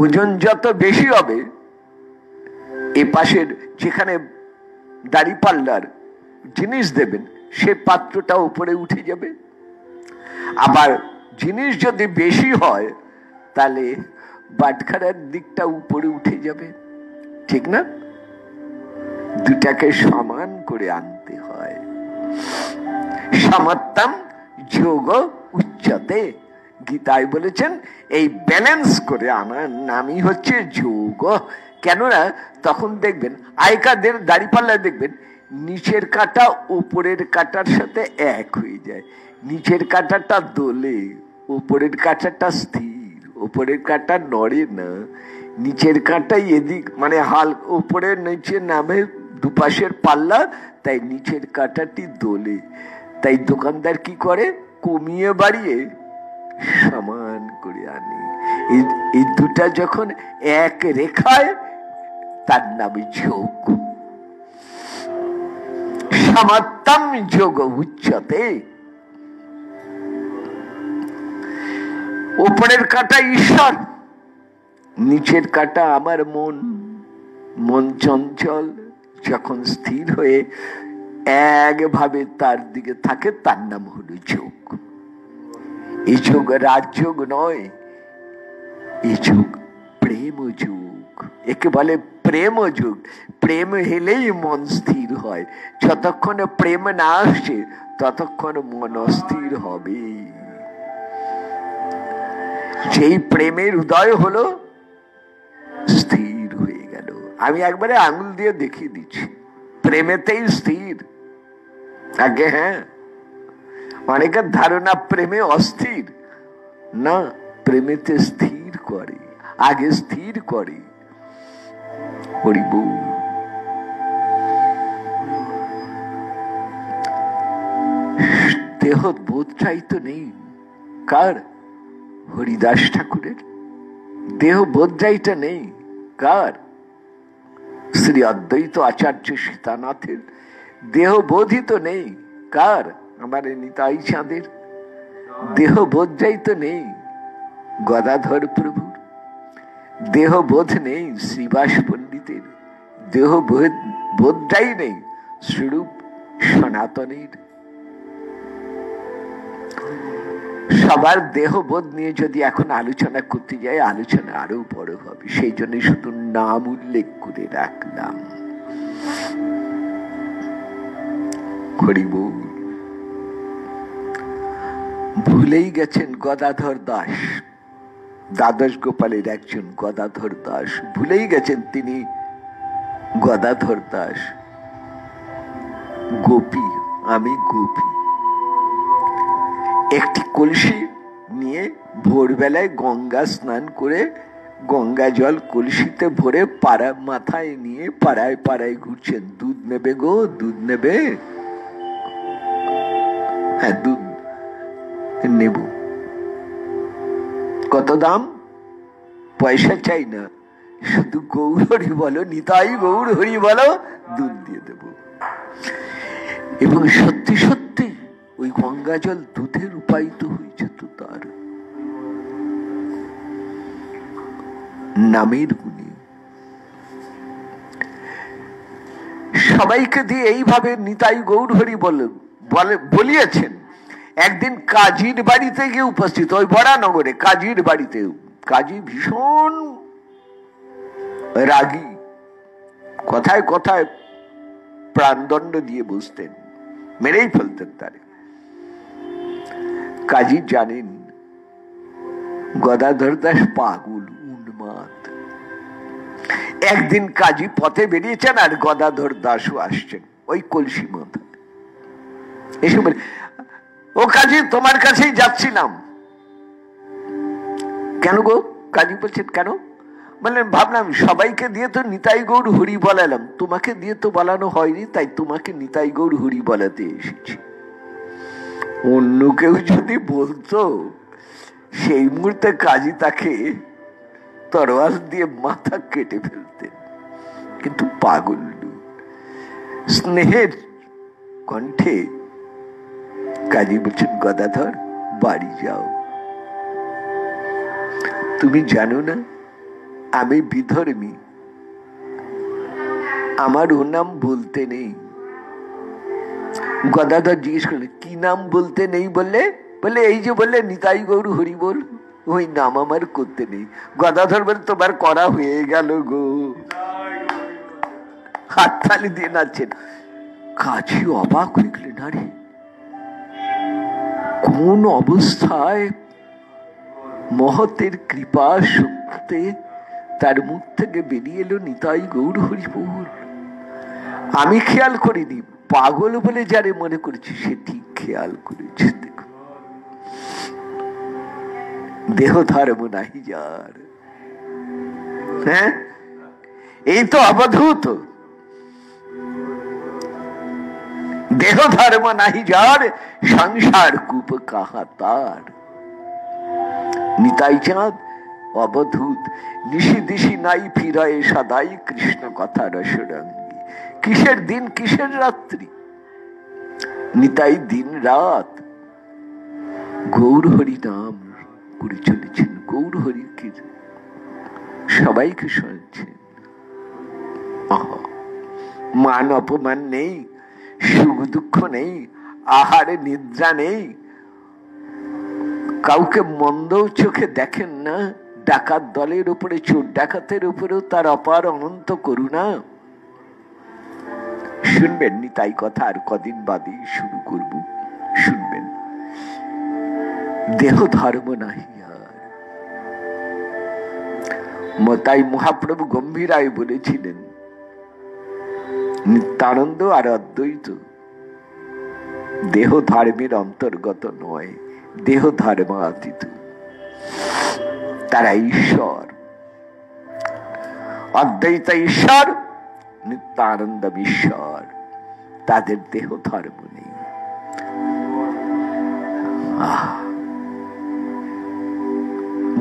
ওজন যত বেশি হবে, এ পাশের যেখানে দাড়ি পাল্লার জিনিস দেবেন সে পাত্রটা উপরে উঠে যাবে। আবার জিনিস যদি বেশি হয় তাহলে বাটখারার দিকটা উপরে উঠে যাবে, ঠিক না? দুটাকে সমান করে আনতে হয়। সমত্তম যোগ উচ্চতে, গীতায় বলেছেন এই ব্যালেন্স করে আনার নামই হচ্ছে যোগ। কেননা তখন দেখবেন আয়কাদের দাড়িপাল্লায় দেখবেন নিচের কাটা উপরের কাটার সাথে এক হয়ে যায়, নিচের কাটাটা দোলে, উপরের কাটাটা স্থির, উপরের কাটা নড়ে না, নিচের কাটাই এদিক মানে হাল উপরের নিচে নামে দুপাশের পাল্লা, তাই নিচের কাটাটি দোলে। তাই দোকানদার কি করে, কমিয়ে বাড়িয়ে সমান করে আনে। এই দুটা যখন এক রেখায়, তার নামে যোগ। সমত্তম যোগ উচ্চতে। উপরের কাটা ঈশ্বর, নিচের কাটা আমার মন। মন চঞ্চল, যখন স্থির হয়ে একভাবে তার দিকে থাকে তার নাম হলো যোগ। এই যোগ রাজযোগ নয়, এই যোগ প্রেম যোগ। একে বলে প্রেম যোগ। প্রেম হেলেই মন স্থির হয়, যতক্ষণ প্রেম না আসছে ততক্ষণ মন অস্থির হবে। যেই প্রেমের উদয় হলো, স্থির হয়ে গেল। আমি একবারে আঙুল দিয়ে দেখিয়ে দিচ্ছি, প্রেমেতেই স্থির। আগে হ্যাঁ, অনেকের ধারণা প্রেমে অস্থির, না, প্রেমেতে স্থির করে, আগে স্থির করে। হরিবল। দেহ বোধটাই তো নেই কার? হরিদাস ঠাকুরের দেহ বোধটাইটা নেই কার? শ্রী অদ্বৈত আচার্য সীতানাথের দেহ বোধই তো নেই কার? আমার নিতাই চাঁদের দেহ বোধটাই তো নেই। গদাধর প্রভুর দেহ বোধ নেই। শ্রীবাস পণ্ডিতের দেহ বোধটাই নেই। স্বরূপ সনাতনের সবার দেহবোধ নিয়ে যদি এখন আলোচনা করতে যাই, আলোচনা আরো বড় হবে। সেই জন্য শুধু নাম উল্লেখ করে রাখলাম। হরি বল। ভুলেই গেছেন গদাধর দাস, দ্বাদশ গোপালের একজন গদাধর দাস, ভুলেই গেছেন তিনি গদাধর দাস। গোপী, আমি গোপী। একটি কলসি নিয়ে ভোরবেলায় গঙ্গা স্নান করে গঙ্গা জল কলসিতে ভরে পাড়া মাথায় নিয়ে পাড়ায় পাড়ায় ঘুরছেন। দুধ নেবে গো, দুধ নেবে? হ্যাঁ, দুধ নেব। কত দাম? পয়সা চাই না, শুধু গৌর হরি বলো, নিতাই গৌর হরি বলো, দুধ দিয়ে দেব। এবং সত্যি সত্যি ওই গঙ্গা জল দুধে রূপায়িত হয়েছে। তো তার নামের গুণে সবাইকে দিয়ে এইভাবে নিতাই গৌর হরি বলিয়েছেন। একদিন কাজীর বাড়িতে গিয়ে উপস্থিত, ওই বরানগরে কাজীর বাড়িতে। কাজী ভীষণ রাগী, কথায় কথায় প্রাণদণ্ড দিয়ে বসতেন, মেরেই ফেলতেন তারে। কাজী জানেন গদাধর দাস পাগল, উন্মাদ। একদিন কাজী পথে বেরিয়েছেন আর গদাধর দাসও আসছেন ওই কলসি মাথায়। এসে বলে, ও কাজী, তোমার কাছেই যাচ্ছিলাম। কেন গো? কাজী বলছেন, কেন? বললেন, ভাবলাম সবাইকে দিয়ে তো নিতাই গৌর হরি বলালাম, তোমাকে দিয়ে তো বলানো হয়নি, তাই তোমাকে নিতাই গৌর হরি বলাতে এসেছি। অন্য কেউ যদি বলতো, সেই মুহূর্তে কাজী তাকে তরোয়াল দিয়ে মাথা কেটে ফেলতেন। কিন্তু পাগল স্নেহের কণ্ঠে কাজী বলছেন, গদাধর বাড়ি যাও। তুমি জানো না আমি বিধর্মী, আমার ও নাম বলতে নেই। গদাধর জিজ্ঞেস করলেন, কি নাম বলতে নেই? বললে এই যে বললে নিতাই গৌর হরি বল, ওই নাম আমার করতে নেই। গদাধর বলে, তোমার করা হয়ে গেল গো। হাততালি দিয়ে নাচছেন। কাজী অবাক হয়ে গেলেন, আরে কোন অবস্থায় মহতের কৃপা শক্তি তার মুখ থেকে বেরিয়ে এলো নিতাই গৌর হরি বল। আমি খেয়াল করিনি, পাগল বলে যারে মনে করেছি সে ঠিক খেয়াল করেছে। দেখো, দেহ ধর্ম নাহি যার। হ্যাঁ, এই তো অবধূত। দেহ ধর্ম নাহি যার, সংসার কূপ কাহা তার। নিতাই চাঁদ অবধূত, নিশি দিশি নাই ফিরায় সদাই কৃষ্ণ কথা রসরঙ্গী। কিসের দিন কিসের রাত্রি, নিতাই দিন রাত গৌর হরি নাম করে চলেছেন। গৌর হরিকে সবাইকে শোনাচ্ছেন। মান অপমান নেই, সুখ দুঃখ নেই, আহারে নিদ্রা নেই, কাউকে মন্দ চোখে দেখেন না। ডাকাত দলের উপরে, চোর ডাকাতের উপরেও তার অপার অনন্ত করুণা। শুনবেন নিতাই কথা, আর কদিন বাদে শুরু করব, শুনবেন। দেহ ধর্ম নাহি আর। তাই মহাপ্রভু গম্ভীরায় বলেছিলেন, নিত্যানন্দ আর অদ্বৈত দেহ ধর্মের অন্তর্গত নয়, দেহ ধর্মাতীত। তারা ঈশ্বর, অদ্বৈত ঈশ্বর, নিত্যানন্দ ঈশ্বর, তাদের দেহ ধর্ম নেই।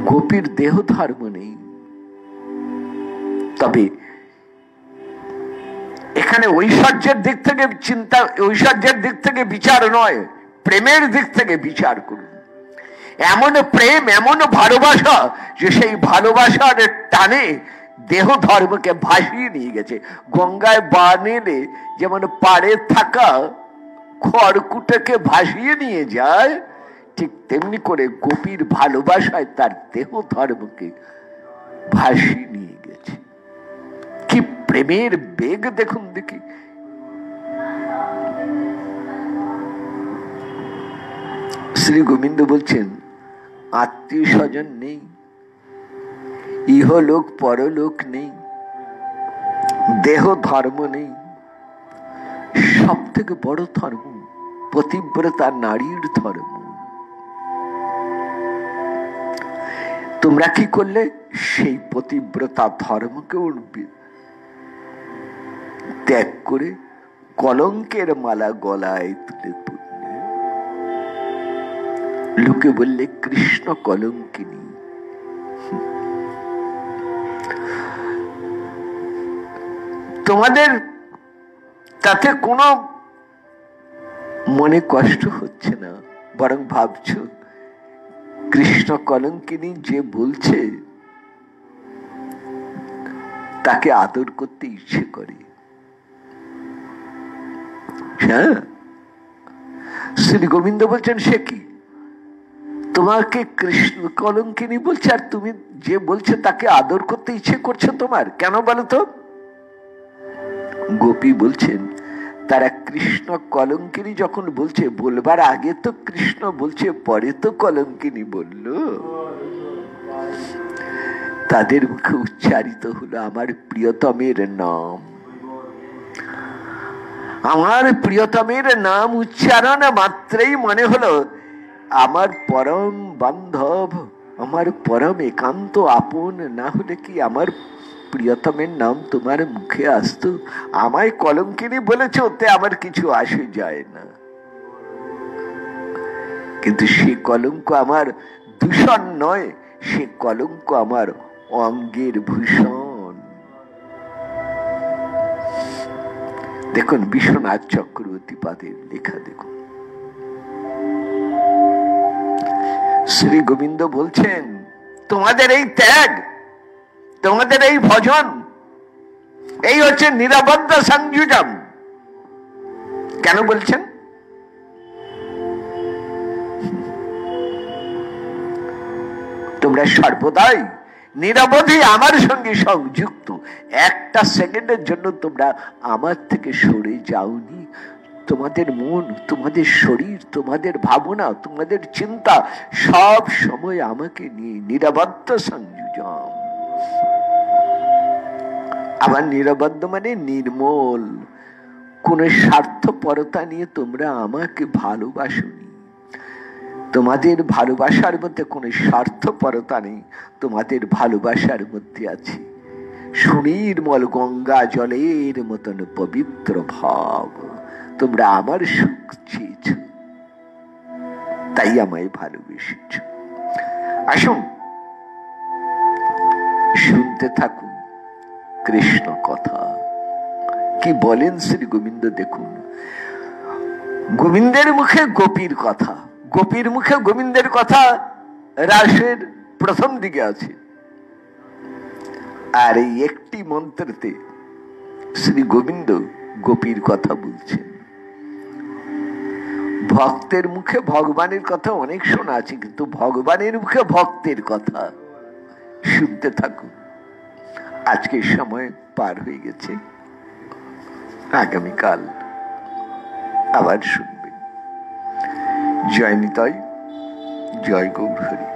গোপীর দেহ ধর্ম নেই। তবে এখানে ঐশ্বর্যের দিক থেকে চিন্তা, ঐশ্বর্যের দিক থেকে বিচার নয়, প্রেমের দিক থেকে বিচার করুন। এমন প্রেম, এমন ভালোবাসা যে সেই ভালোবাসার টানে দেহ ধর্মকে ভাসিয়ে নিয়ে গেছে। গঙ্গায় বান এলে যেমন পাড়ে থাকা খড়কুটাকে ভাসিয়ে নিয়ে যায়, ঠিক তেমনি করে গোপীর ভালোবাসায় তার দেহ ধর্মকে ভাসিয়ে নিয়ে গেছে। কি প্রেমের বেগ দেখুন দেখি। শ্রী গোবিন্দ বলছেন আত্মীয় স্বজন নেই, ইহলোক পরলোক নেই, দেহ ধর্ম নেই, সব থেকে বড় ধর্ম পতিব্রতা নারীর ধর্ম। তোমরা কি করলে? সেই পতিব্রতা ধর্মকে উঠবে ত্যাগ করে কলঙ্কের মালা গলায় তুলে পড়লে। লোকে বললে কৃষ্ণ কলঙ্কিনী। তোমাদের তাতে কোনো মনে কষ্ট হচ্ছে না, বরং ভাবছো কৃষ্ণ কলঙ্কিনী যে বলছে তাকে আদর করতে ইচ্ছে করে। হ্যাঁ, শ্রী গোবিন্দ বলছেন সে কি তোমাকে কৃষ্ণ কলঙ্কিনী বলছে, আর তুমি যে বলছে তাকে আদর করতে ইচ্ছে করছে তোমার? কেন বলো তো? গোপী বলছেন তারা কৃষ্ণ কলঙ্কিনী যখন বলছে, বলবার আগে তো কৃষ্ণ বলছে, পরে তো কলঙ্কিনী বলল। তাদের মুখে উচ্চারিত হলো আমার প্রিয়তমের নাম। আমার প্রিয়তমের নাম উচ্চারণ মাত্রেই মনে হলো আমার পরম বান্ধব, আমার পরম একান্ত আপন না হলে কি আমার প্রিয়তমের নাম তোমার মুখে আসতো? আমায় কলঙ্কিনী বলেছ, ওতে আমার কিছু আসে যায় না, কিন্তু সে কলঙ্ক আমার দূষণ নয়, সে কলঙ্ক আমার অঙ্গের ভূষণ। দেখুন বিশ্বনাথ চক্রবর্তী পাদের লেখা দেখুন। শ্রী গোবিন্দ বলছেন তোমাদের এই ত্যাগ, তোমাদের এই ভজন, এই হচ্ছে নিরাবদ্ধ সংযুজম। কেন বলছেন? তোমরা সর্বদাই নিরবধি আমার সঙ্গে সংযুক্ত। একটা সেকেন্ডের জন্য তোমরা আমার থেকে সরে যাওনি। তোমাদের মন, তোমাদের শরীর, তোমাদের ভাবনা, তোমাদের চিন্তা সব সময় আমাকে নিয়ে নিরবদ্ধ সংযুজম। আবার নিরবদ্ধ মানে নির্মল, কোন স্বার্থপরতা নিয়ে তোমরা আমাকে ভালোবাসোনি। তোমাদের ভালোবাসার মধ্যে কোন স্বার্থপরতা নেই, তোমাদের ভালোবাসার মধ্যে আছে সুনির্মল গঙ্গা জলের মতন পবিত্র ভাব। তোমরা আমার সুখ চেয়েছ, তাই আমায় ভালোবেসেছ। আসুন শুনতে থাকুন কৃষ্ণ কথা। কি বলেন শ্রী গোবিন্দ দেখুন। গোবিন্দের মুখে গোপীর কথা, গোপীর মুখে গোবিন্দের কথা রাসের প্রথম দিকে আছে। আর এই একটি মন্ত্রতে শ্রী গোবিন্দ গোপীর কথা বলছেন। ভক্তের মুখে ভগবানের কথা অনেক শোনা আছে, কিন্তু ভগবানের মুখে ভক্তের কথা শুনতে থাকুন। আজকের সময় পার হয়ে গেছে, আগামীকাল আবার শুনবেন। জয় নিতাই, জয় গৌর হরি।